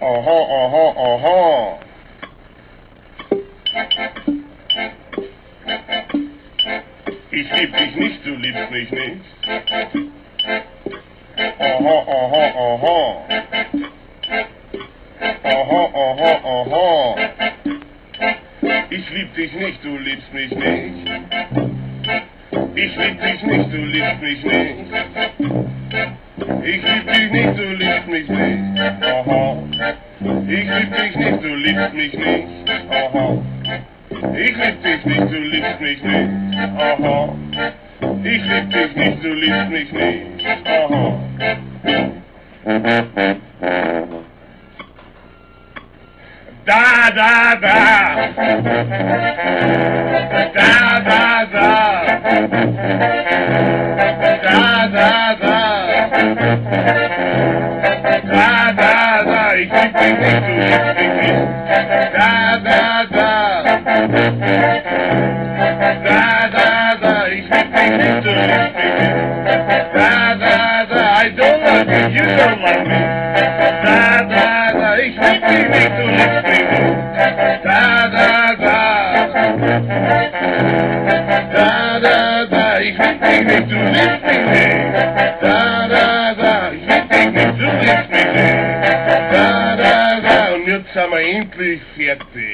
Aha, aha, aha. Ich lieb dich nicht, du liebst mich nicht. Aha, aha, aha. Aha, aha, aha. Ich lieb dich nicht, du liebst mich nicht. Ich lieb dich nicht, du liebst mich nicht. Ich lieb dich nicht, du liebst mich nicht. Aha. Ich lieb dich nicht, du liebst mich nicht. Aha. Ich lieb dich nicht, du liebst mich nicht. Aha. Ich lieb dich nicht, du liebst mich nicht. Aha. Da, da, da. Da, da, da. Da, da, da. Da, da, da. Ich lieb dich nicht, du liebst mich nicht. Da, da, da. Da, da, da. Ich lieb dich nicht, du liebst mich nicht. Da, da, da. I don't like you, you don't like me. Da, da, da. Ich lieb dich nicht, du liebst mich nicht. Da, da, da. Da, da, da. Ich lieb dich nicht, du liebst mich nicht. Da, da, da. Ich lieb dich nicht, du liebst mich nicht. Da, da, da. Und jetzt sind wir endlich fertig.